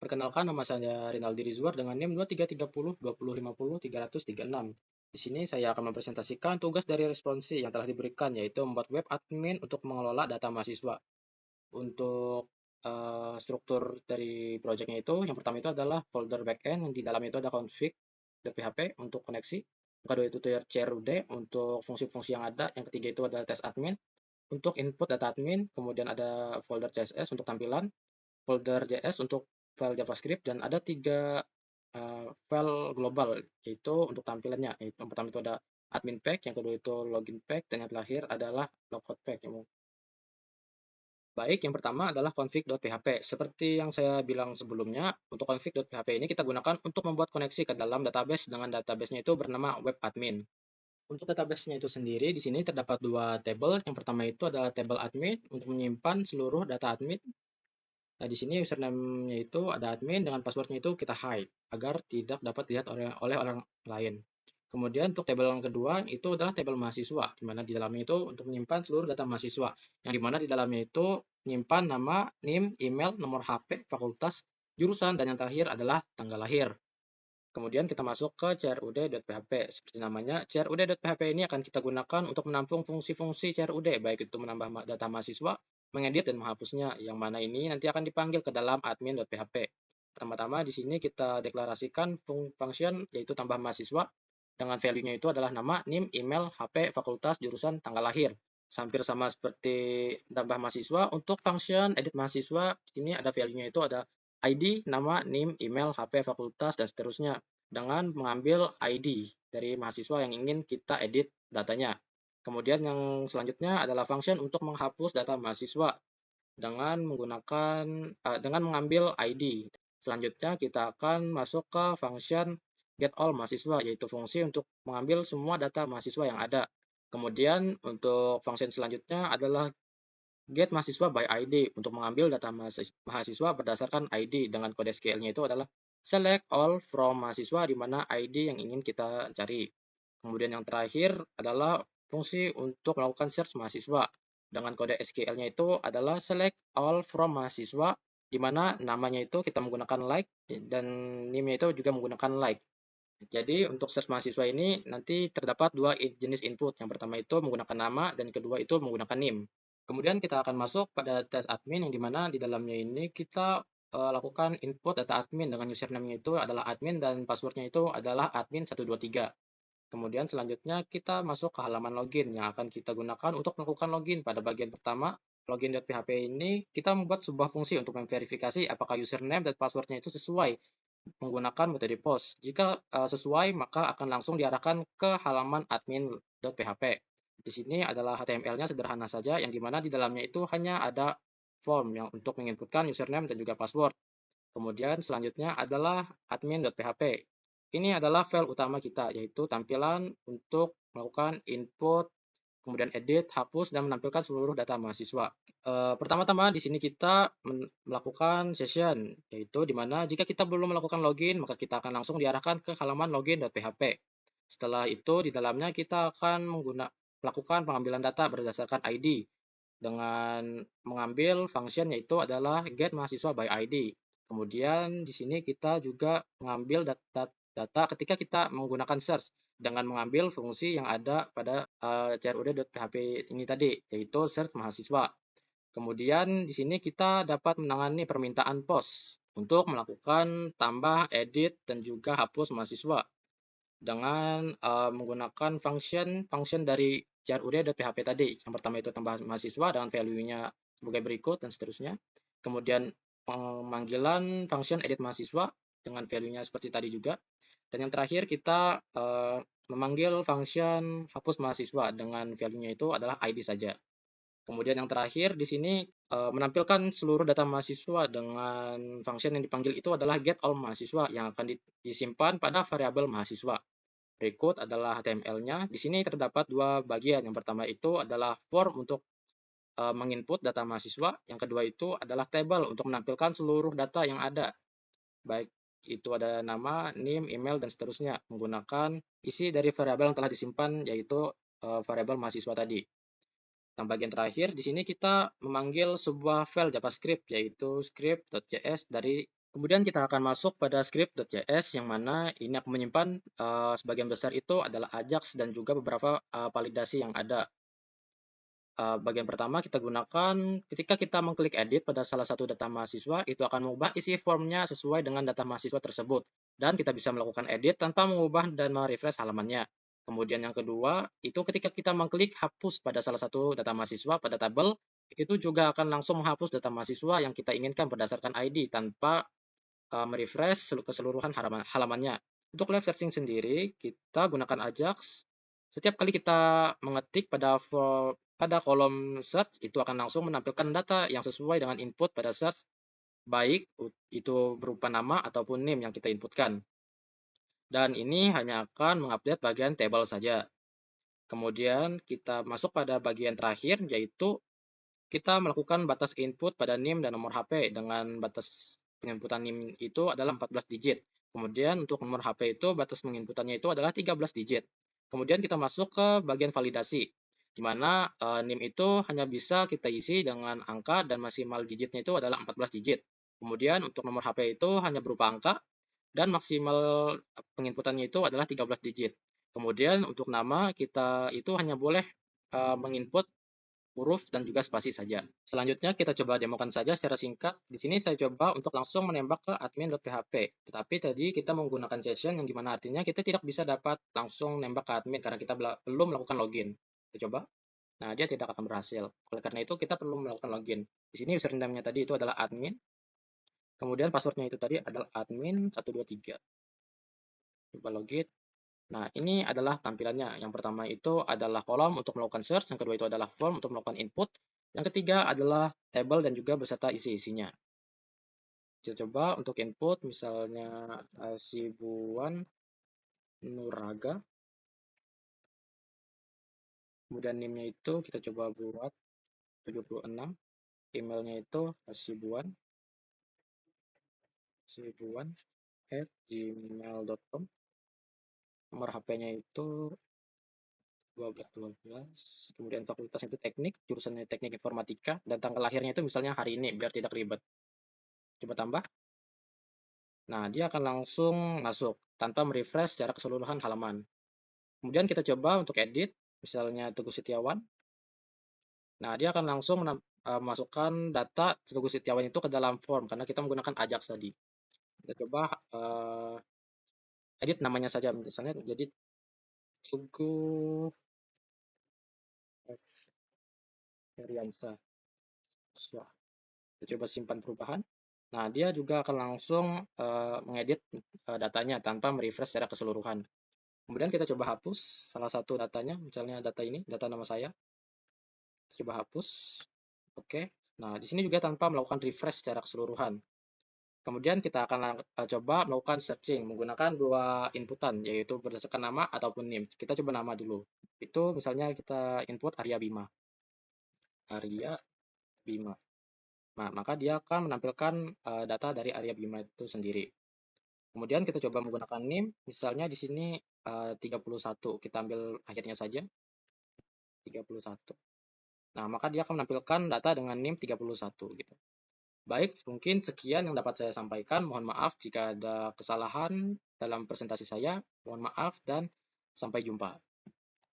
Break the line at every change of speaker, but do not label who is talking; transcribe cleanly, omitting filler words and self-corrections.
Perkenalkan, nama saya Rinaldi Rizwar dengan NIM 2330 2050 336. Di sini saya akan mempresentasikan tugas dari responsi yang telah diberikan, yaitu membuat web admin untuk mengelola data mahasiswa. Untuk struktur dari proyeknya itu, yang pertama itu adalah folder backend, yang di dalamnya itu ada config.php untuk koneksi. Yang kedua itu CRUD untuk fungsi-fungsi yang ada. Yang ketiga itu ada test admin untuk input data admin. Kemudian ada folder CSS untuk tampilan, folder JS untuk file JavaScript, dan ada tiga file global, yaitu untuk tampilannya. Yang pertama itu ada admin pack, yang kedua itu login pack, dan yang terakhir adalah logout pack. Baik, yang pertama adalah config.php. Seperti yang saya bilang sebelumnya, untuk config.php ini kita gunakan untuk membuat koneksi ke dalam database dengan database-nya itu bernama web admin. Untuk database-nya itu sendiri, di sini terdapat dua table. Yang pertama itu adalah table admin untuk menyimpan seluruh data admin. Nah, di sini username-nya itu ada admin, dengan password-nya itu kita hide agar tidak dapat dilihat oleh orang lain. Kemudian untuk tabel yang kedua itu adalah tabel mahasiswa, di mana di dalamnya itu untuk menyimpan seluruh data mahasiswa, yang di mana di dalamnya itu menyimpan nama, NIM, email, nomor HP, fakultas, jurusan, dan yang terakhir adalah tanggal lahir. Kemudian kita masuk ke crud.php. Seperti namanya, crud.php ini akan kita gunakan untuk menampung fungsi-fungsi crud, baik itu menambah data mahasiswa, mengedit dan menghapusnya, yang mana ini nanti akan dipanggil ke dalam admin.php. Pertama-tama di sini kita deklarasikan function, yaitu tambah mahasiswa, dengan value-nya itu adalah nama, NIM, email, HP, fakultas, jurusan, tanggal lahir. Hampir sama seperti tambah mahasiswa. Untuk function edit mahasiswa, di sini ada value-nya itu ada ID, nama, NIM, email, HP, fakultas, dan seterusnya, dengan mengambil ID dari mahasiswa yang ingin kita edit datanya. Kemudian yang selanjutnya adalah function untuk menghapus data mahasiswa dengan mengambil ID. Selanjutnya kita akan masuk ke function get all mahasiswa, yaitu fungsi untuk mengambil semua data mahasiswa yang ada. Kemudian untuk function selanjutnya adalah get mahasiswa by ID untuk mengambil data mahasiswa berdasarkan ID, dengan kode SQL-nya itu adalah select all from mahasiswa, di mana ID yang ingin kita cari. Kemudian yang terakhir adalah fungsi untuk melakukan search mahasiswa, dengan kode SQL-nya itu adalah select all from mahasiswa, di mana namanya itu kita menggunakan like dan NIM-nya itu juga menggunakan like. Jadi untuk search mahasiswa ini nanti terdapat dua jenis input. Yang pertama itu menggunakan nama, dan kedua itu menggunakan NIM. Kemudian kita akan masuk pada tes admin, yang dimana di dalamnya ini kita lakukan input data admin dengan username-nya itu adalah admin, dan password-nya itu adalah admin123. Kemudian selanjutnya kita masuk ke halaman login yang akan kita gunakan untuk melakukan login. Pada bagian pertama, login.php ini kita membuat sebuah fungsi untuk memverifikasi apakah username dan passwordnya itu sesuai menggunakan metode post. Jika sesuai, maka akan langsung diarahkan ke halaman admin.php. Di sini adalah HTML-nya sederhana saja, yang dimana di dalamnya itu hanya ada form yang untuk menginputkan username dan juga password. Kemudian selanjutnya adalah admin.php. Ini adalah file utama kita, yaitu tampilan untuk melakukan input, kemudian edit, hapus, dan menampilkan seluruh data mahasiswa. Pertama-tama di sini kita melakukan session, yaitu di mana jika kita belum melakukan login, maka kita akan langsung diarahkan ke halaman login.php. Setelah itu di dalamnya kita akan melakukan pengambilan data berdasarkan ID dengan mengambil function, yaitu adalah get mahasiswa by ID. Kemudian di sini kita juga mengambil data ketika kita menggunakan search dengan mengambil fungsi yang ada pada crud.php ini tadi, yaitu search mahasiswa. Kemudian di sini kita dapat menangani permintaan post untuk melakukan tambah, edit, dan juga hapus mahasiswa dengan menggunakan function dari crud.php tadi. Yang pertama itu tambah mahasiswa dengan value-nya sebagai berikut dan seterusnya. Kemudian pemanggilan function edit mahasiswa dengan value-nya seperti tadi juga. Dan yang terakhir kita memanggil function hapus mahasiswa dengan value-nya itu adalah ID saja. Kemudian yang terakhir di sini menampilkan seluruh data mahasiswa dengan function yang dipanggil itu adalah get all mahasiswa, yang akan disimpan pada variabel mahasiswa. Berikut adalah HTML-nya. Di sini terdapat dua bagian. Yang pertama itu adalah form untuk menginput data mahasiswa. Yang kedua itu adalah table untuk menampilkan seluruh data yang ada, baik itu ada nama, NIM, email, dan seterusnya, menggunakan isi dari variabel yang telah disimpan, yaitu variabel mahasiswa tadi. Yang bagian terakhir, di sini kita memanggil sebuah file JavaScript, yaitu script.js dari Kemudian kita akan masuk pada script.js yang mana ini akan menyimpan sebagian besar itu adalah Ajax dan juga beberapa validasi yang ada. Bagian pertama kita gunakan ketika kita mengklik edit pada salah satu data mahasiswa, itu akan mengubah isi formnya sesuai dengan data mahasiswa tersebut. Dan kita bisa melakukan edit tanpa mengubah dan merefresh halamannya. Kemudian yang kedua, itu ketika kita mengklik hapus pada salah satu data mahasiswa pada tabel, itu juga akan langsung menghapus data mahasiswa yang kita inginkan berdasarkan ID tanpa merefresh keseluruhan halamannya. Untuk live searching sendiri, kita gunakan Ajax. Setiap kali kita mengetik pada kolom search, itu akan langsung menampilkan data yang sesuai dengan input pada search, baik itu berupa nama ataupun name yang kita inputkan. Dan ini hanya akan mengupdate bagian table saja. Kemudian kita masuk pada bagian terakhir, yaitu kita melakukan batas input pada NIM dan nomor HP dengan batas penginputan NIM itu adalah 14 digit. Kemudian untuk nomor HP itu batas penginputannya itu adalah 13 digit. Kemudian kita masuk ke bagian validasi, di mana NIM itu hanya bisa kita isi dengan angka dan maksimal digitnya itu adalah 14 digit. Kemudian untuk nomor HP itu hanya berupa angka dan maksimal penginputannya itu adalah 13 digit. Kemudian untuk nama kita itu hanya boleh menginput huruf dan juga spasi saja. Selanjutnya kita coba demokan saja secara singkat. Di sini saya coba untuk langsung menembak ke admin.php. Tetapi tadi kita menggunakan session yang dimana artinya kita tidak bisa dapat langsung nembak ke admin karena kita belum melakukan login. Kita coba. Nah, dia tidak akan berhasil. Oleh karena itu kita perlu melakukan login. Di sini username-nya tadi itu adalah admin. Kemudian passwordnya itu tadi adalah admin 123. Coba login. Nah, ini adalah tampilannya. Yang pertama itu adalah kolom untuk melakukan search, yang kedua itu adalah form untuk melakukan input, yang ketiga adalah table dan juga beserta isi-isinya. Kita coba untuk input, misalnya Sibuan Nuraga. Kemudian NIM-nya itu kita coba buat 76. Emailnya itu sibuan@gmail.com. Nomor HP-nya itu 1212. Kemudian fakultasnya itu teknik, jurusannya teknik informatika, dan tanggal lahirnya itu misalnya hari ini biar tidak ribet. Coba tambah. Nah, dia akan langsung masuk tanpa merefresh secara keseluruhan halaman. Kemudian kita coba untuk edit, misalnya Teguh Setiawan. Nah, dia akan langsung masukkan data Teguh Setiawan itu ke dalam form karena kita menggunakan Ajax tadi. Kita coba edit namanya saja, misalnya jadi Teguh Heriansa. Kita coba simpan perubahan. Nah, dia juga akan langsung mengedit datanya tanpa merefresh secara keseluruhan. Kemudian kita coba hapus salah satu datanya, misalnya data ini, data nama saya. Kita coba hapus. Oke. Nah, di sini juga tanpa melakukan refresh secara keseluruhan. Kemudian kita akan coba melakukan searching menggunakan dua inputan, yaitu berdasarkan nama ataupun NIM. Kita coba nama dulu. Itu misalnya kita input Arya Bima. Arya Bima. Nah, maka dia akan menampilkan data dari Arya Bima itu sendiri. Kemudian kita coba menggunakan NIM, misalnya di sini 31. Kita ambil akhirnya saja, 31. Nah, maka dia akan menampilkan data dengan NIM 31 gitu. Baik, mungkin sekian yang dapat saya sampaikan. Mohon maaf jika ada kesalahan dalam presentasi saya. Mohon maaf dan sampai jumpa.